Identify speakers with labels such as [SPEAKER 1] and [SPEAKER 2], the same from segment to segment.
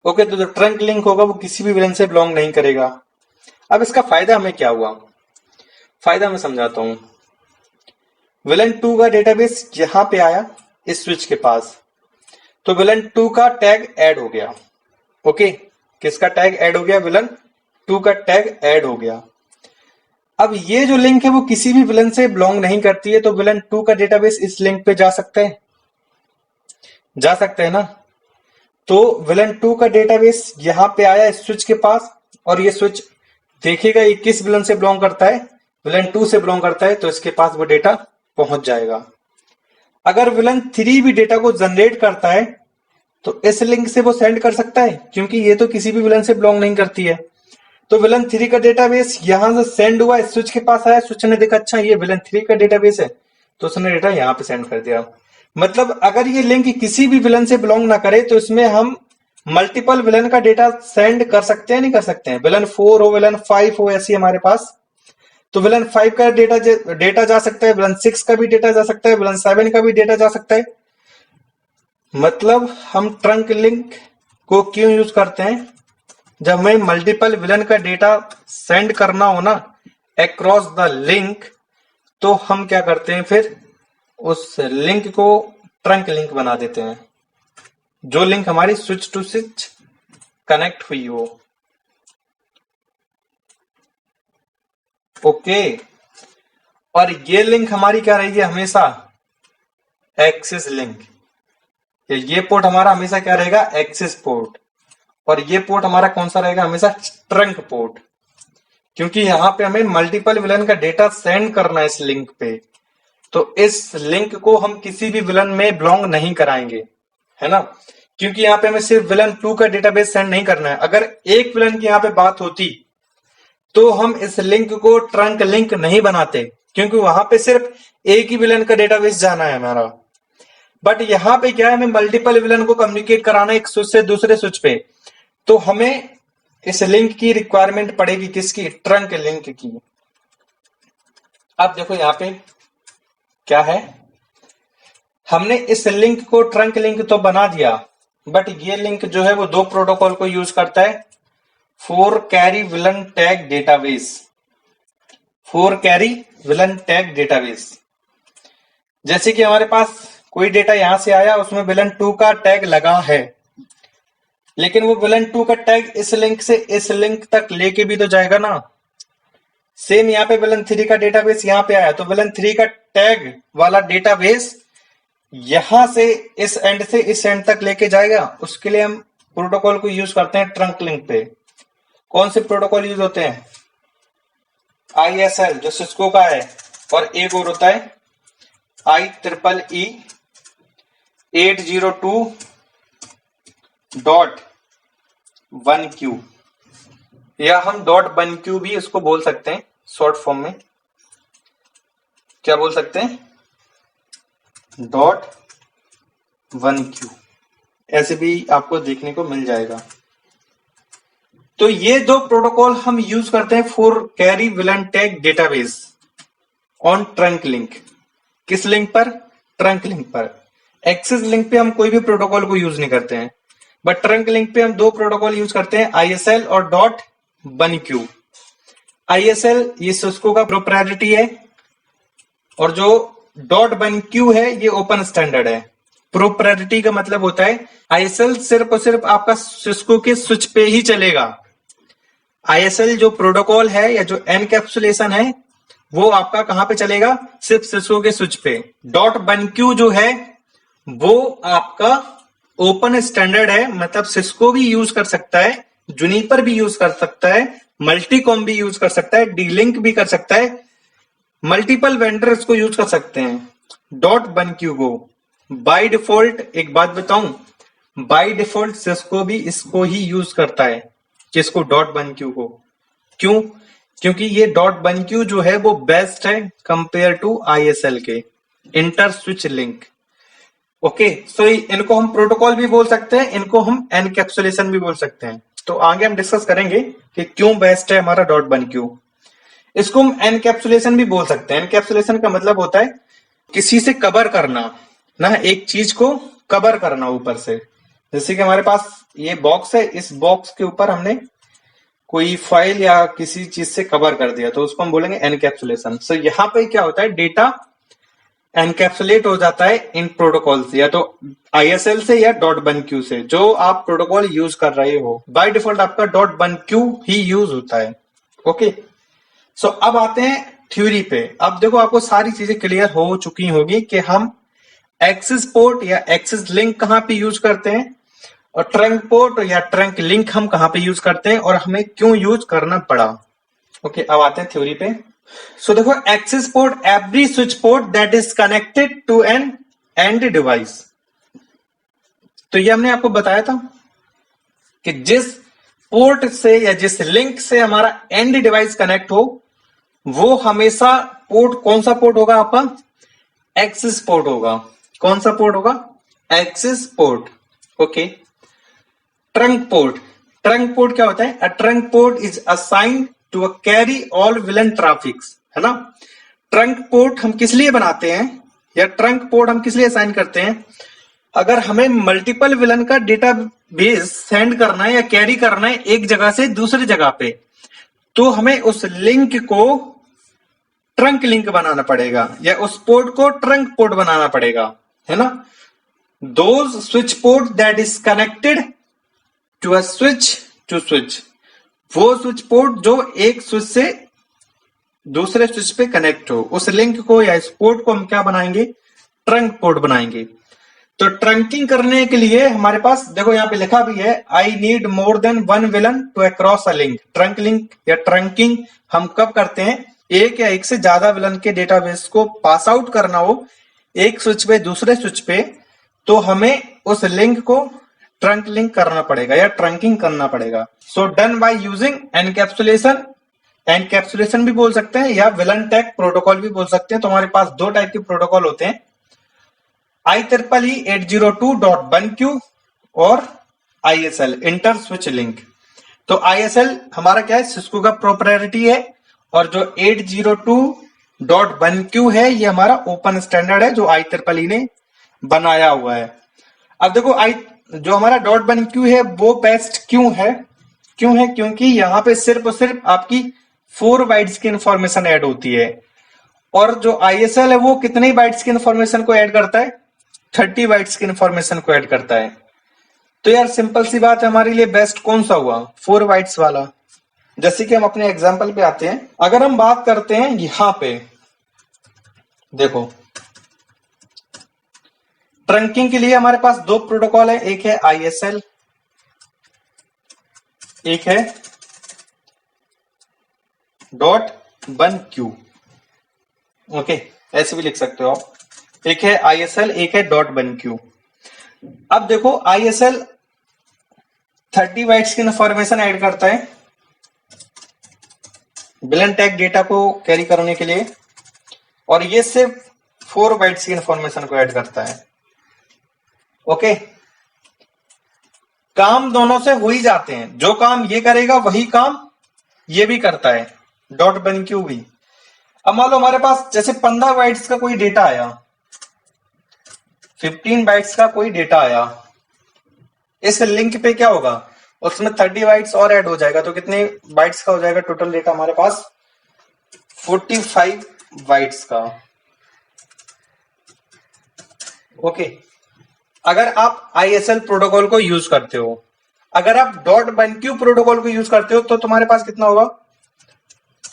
[SPEAKER 1] Okay, तो जो trunk link होगा वो किसी भी विलन से बिलोंग नहीं करेगा। अब इसका फायदा हमें क्या हुआ, फायदा मैं समझाता हूं। विलन 2 का डेटाबेस यहां पे आया इस स्विच के पास, तो विलन 2 का टैग ऐड हो गया। ओके, किसका टैग ऐड हो गया, विलन 2 का टैग ऐड हो गया। अब ये जो लिंक है वो किसी भी विलन से बिलोंग नहीं करती है, तो विलन 2 का डेटाबेस इस लिंक पे जा सकता है, जा सकते हैं ना। तो विलन 2 का डेटाबेस यहां पे आया इस स्विच के पास, और ये स्विच देखेगा ये किस विलन से बिलोंग करता है, विलन 2 से बिलोंग करता है, तो इसके पास वो डेटा पहुंच जाएगा। अगर विलन 3 भी डेटा को जनरेट करता है तो इस लिंक से वो सेंड कर सकता है, क्योंकि ये तो किसी भी विलन से बिलोंग नहीं करती है। तो विलन 3 का डेटाबेस यहां से सेंड हुआ, स्विच के पास आया, स्विच ने देखा अच्छा ये विलन 3 का डेटाबेस है, तो उसने डेटा यहां पे सेंड कर दिया। मतलब अगर ये लिंक किसी भी विलन से बिलोंग ना करे तो इसमें हम मल्टीपल विलन का डेटा सेंड कर सकते हैं, नहीं कर सकते हैं। विलन 4 हो, विलन 5 हो, ऐसी हमारे पास, तो विलन 5 का डेटा जा सकता है, विलन 6 का भी डेटा जा सकता है, विलन 7 का भी डेटा जा सकता है। मतलब हम ट्रंक लिंक को क्यों यूज करते हैं, जब हमें मल्टीपल विलन का डेटा सेंड करना हो ना अक्रॉस द लिंक, तो हम क्या करते हैं, फिर उस लिंक को ट्रंक लिंक बना देते हैं, जो लिंक हमारी स्विच टू स्विच कनेक्ट हुई हो। ओके, और ये लिंक हमारी क्या रहेगी हमेशा, एक्सेस लिंक। ये पोर्ट हमारा हमेशा क्या रहेगा, एक्सेस पोर्ट, और ये पोर्ट हमारा कौन सा रहेगा, हमेशा ट्रंक पोर्ट, क्योंकि यहां पे हमें मल्टीपल विलन का डेटा सेंड करना है इस लिंक पे। तो इस लिंक को हम किसी भी विलन में बिलोंग नहीं कराएंगे, है ना, क्योंकि यहाँ पे हमें सिर्फ विलन 2 का डेटाबेस सेंड नहीं करना है। अगर एक विलन की यहाँ पे बात होती तो हम इस लिंक को ट्रंक लिंक नहीं बनाते, क्योंकि वहां पे सिर्फ एक ही विलन का डेटाबेस जाना है हमारा। बट यहाँ पे क्या है, हमें मल्टीपल विलन को कम्युनिकेट कराना है एक स्विच से दूसरे स्विच पे, तो हमें इस लिंक की रिक्वायरमेंट पड़ेगी, किसकी, ट्रंक लिंक की। अब देखो यहाँ पे क्या है, हमने इस लिंक को ट्रंक लिंक तो बना दिया, बट ये लिंक जो है वो दो प्रोटोकॉल को यूज करता है, 4 carry villain tag database, 4 carry villain tag database. जैसे कि हमारे पास कोई डेटा यहां से आया, उसमें विलन 2 का टैग लगा है, लेकिन वो विलन 2 का टैग इस लिंक से इस लिंक तक लेके भी तो जाएगा ना। सेम यहाँ पे विलन 3 का डेटाबेस यहाँ पे आया, तो विलन 3 का टैग वाला डेटाबेस यहां से इस एंड तक लेके जाएगा। उसके लिए हम प्रोटोकॉल को यूज करते हैं ट्रंक लिंक पे। कौन से प्रोटोकॉल यूज होते हैं, ISL जो सिस्को का है, और एक और होता है IEEE 802.1Q, या हम .1Q भी इसको बोल सकते हैं शॉर्ट फॉर्म में। क्या बोल सकते हैं, .1Q, ऐसे भी आपको देखने को मिल जाएगा। तो ये दो प्रोटोकॉल हम यूज करते हैं for carry villain tag database on trunk link. किस लिंक पर, ट्रंक लिंक पर। एक्सेस लिंक पे हम कोई भी प्रोटोकॉल को यूज नहीं करते हैं, बट ट्रंक लिंक पे हम दो प्रोटोकॉल यूज करते हैं, ISL और .1Q। ISL ये सिस्को का प्रोप्राइटरी है, और जो .1Q है ये ओपन स्टैंडर्ड है। प्रोप्राइटरी का मतलब होता है ISL सिर्फ और सिर्फ आपका सिस्को के स्विच पे ही चलेगा। ISL जो प्रोटोकॉल है या जो एनकैप्सुलेशन है वो आपका कहां पे चलेगा, सिर्फ सिस्को के स्विच पे। .1Q जो है वो आपका ओपन स्टैंडर्ड है, मतलब सिस्को भी यूज कर सकता है, जुनिपर भी यूज कर सकता है, मल्टीकॉम भी यूज कर सकता है, D-Link भी कर सकता है, मल्टीपल वेंडर इसको यूज कर सकते हैं। .1Q को बाय डिफॉल्ट, एक बात बताऊं, बाय डिफॉल्ट सिस्को भी इसको ही यूज करता है, किसको, .1Q को। क्यों, क्योंकि ये .1Q जो है वो बेस्ट है कंपेयर टू ISL के इंटर स्विच लिंक। ओके, सो इनको हम प्रोटोकॉल भी बोल सकते हैं, इनको हम एनकैप्सुलेशन भी बोल सकते हैं। तो आगे हम डिस्कस करेंगे कि क्यों बेस्ट है हमारा .1Q। इसको हम एनकैप्सुलेशन भी बोल सकते हैं। एनकैप्सुलेशन का मतलब होता है किसी से कवर करना ना, एक चीज को कवर करना ऊपर से। जैसे कि हमारे पास ये बॉक्स है, इस बॉक्स के ऊपर हमने कोई फाइल या किसी चीज से कवर कर दिया तो उसको हम बोलेंगे एनकैप्सुलेशन। सो यहाँ पे क्या होता है, डेटा एनकैप्सुलेट हो जाता है इन प्रोटोकॉल से, या तो आईएसएल से या डॉट वन क्यू से, जो आप प्रोटोकॉल यूज कर रहे हो। बाय डिफॉल्ट आपका डॉट वन क्यू ही यूज होता है। ओके, सो अब आते हैं थ्योरी पे। अब देखो आपको सारी चीजें क्लियर हो चुकी होगी कि हम एक्सेस पोर्ट या एक्सेस लिंक कहां पे यूज करते हैं, और ट्रंक पोर्ट या ट्रंक लिंक हम कहां पे यूज करते हैं, और हमें क्यों यूज करना पड़ा। ओके, अब आते हैं थ्योरी पे। सो देखो, access port every switch port that is connected to an end device. तो ये हमने आपको बताया था कि जिस पोर्ट से या जिस लिंक से हमारा एंड डिवाइस कनेक्ट हो, वो हमेशा पोर्ट कौन सा पोर्ट होगा आपका, एक्सेस पोर्ट होगा। कौन सा पोर्ट होगा, access port. Okay, trunk port. Trunk port क्या होता है, a trunk port is assigned to a carry all VLAN traffics, है ना। ट्रंक पोर्ट हम किस लिए बनाते हैं, या ट्रंक पोर्ट हम किस लिए असाइन करते हैं, अगर हमें मल्टीपल विलन का डेटा बेस सेंड करना है या कैरी करना है एक जगह से दूसरी जगह पे, तो हमें उस लिंक को ट्रंक लिंक बनाना पड़ेगा, या उस पोर्ट को ट्रंक पोर्ट बनाना पड़ेगा, है ना। Those switch port that is connected to a switch to switch, वो स्विच पोर्ट जो एक स्विच से दूसरे स्विच पे कनेक्ट हो, उस लिंक को या इस पोर्ट को हम क्या बनाएंगे, ट्रंक पोर्ट बनाएंगे। तो ट्रंकिंग करने के लिए हमारे पास देखो यहां पे लिखा भी है, I need more than one VLAN to across a link. Trunk link या ट्रंकिंग हम कब करते हैं, एक या एक से ज्यादा विलन के डेटाबेस को पास आउट करना हो एक स्विच पे दूसरे स्विच पे, तो हमें उस लिंक को ट्रंक लिंक करना पड़ेगा या ट्रंकिंग करना पड़ेगा। So done by using encapsulation, encapsulation भी बोल सकते हैं या विलन टैग प्रोटोकॉल भी बोल सकते हैं। तो हमारे पास दो टाइप के प्रोटोकॉल होते हैं, IEEE 802.1q और ISL इंटर स्विच लिंक। तो ISL हमारा क्या है, सिस्को का प्रोप्राइटरी है, और जो 802.1q है ये हमारा ओपन स्टैंडर्ड है जो IEEE ने बनाया हुआ है। अब देखो जो हमारा .1q है वो बेस्ट क्यों है, क्योंकि यहाँ पे सिर्फ और सिर्फ आपकी 4 बाइट्स की इंफॉर्मेशन ऐड होती है, और जो ISL है वो कितने बाइट्स की इंफॉर्मेशन को ऐड करता है, 30 बाइट्स की इंफॉर्मेशन को ऐड करता है। तो यार सिंपल सी बात है, हमारे लिए बेस्ट कौन सा हुआ, 4 बाइट्स वाला। जैसे कि हम अपने एग्जांपल पे आते हैं, अगर हम बात करते हैं यहां पे देखो, ट्रंकिंग के लिए हमारे पास दो प्रोटोकॉल है, एक है ISL, एक है .1q। ओके, ऐसे भी लिख सकते हो आप, एक है ISL एक है .1q। अब देखो ISL 30 बाइट्स की इंफॉर्मेशन ऐड करता है विलन टैग डेटा को कैरी करने के लिए, और ये सिर्फ 4 बाइट्स की इंफॉर्मेशन को ऐड करता है। ओके, काम दोनों से हो ही जाते हैं, जो काम ये करेगा वही काम ये भी करता है, .1q भी। अब मान लो हमारे पास जैसे 15 बाइट्स का कोई डेटा आया, 15 बाइट्स का कोई डेटा आया, इस लिंक पे क्या होगा, उसमें 30 बाइट्स और ऐड हो जाएगा, तो कितने बाइट्स का हो जाएगा टोटल डेटा हमारे पास, 45 बाइट्स का। ओके, अगर आप ISL प्रोटोकॉल को यूज करते हो, अगर आप .1q प्रोटोकॉल को यूज करते हो तो तुम्हारे पास कितना होगा,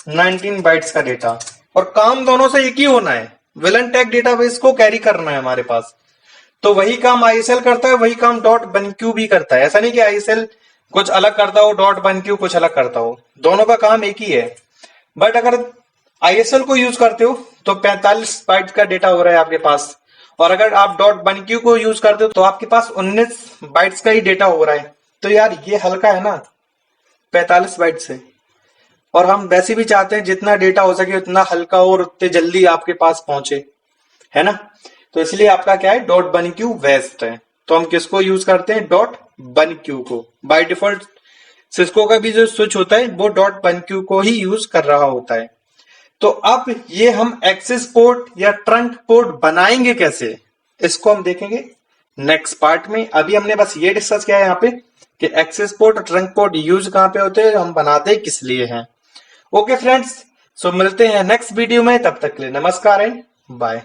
[SPEAKER 1] 19 बाइट्स का डेटा, और काम दोनों से एक ही होना है, विलन टैग डेटाबेस को कैरी करना है हमारे पास। तो वही काम ISL करता है, वही काम .1q भी करता है। ऐसा नहीं कि ISL कुछ अलग करता हो, .1q कुछ अलग करता हो, दोनों का काम एक ही है। बट अगर ISL को यूज करते हो तो 45 बाइट्स का डेटा हो रहा है आपके पास, और अगर आप .1q को यूज करते हो तो आपके पास 19 बाइट्स का ही डेटा हो रहा है। तो यार ये हल्का है ना 45 बाइट से, और हम वैसे भी चाहते हैं जितना डेटा हो सके उतना हल्का और उतने जल्दी आपके पास पहुंचे, है ना। तो इसलिए आपका क्या है, .1q बेस्ट है। तो हम किसको यूज करते हैं, .1q को। बाय डिफॉल्ट सिस्को का भी जो स्विच होता है वो .1q को ही यूज कर रहा होता है। तो अब ये हम एक्सेस पोर्ट या ट्रंक पोर्ट बनाएंगे कैसे, इसको हम देखेंगे नेक्स्ट पार्ट में। अभी हमने बस ये डिस्कस किया है यहाँ पे कि एक्सेस पोर्ट और ट्रंक पोर्ट यूज कहां पे होते हैं, हम बनाते किस लिए हैं। ओके फ्रेंड्स, सो मिलते हैं नेक्स्ट वीडियो में, तब तक के लिए नमस्कार एंड बाय।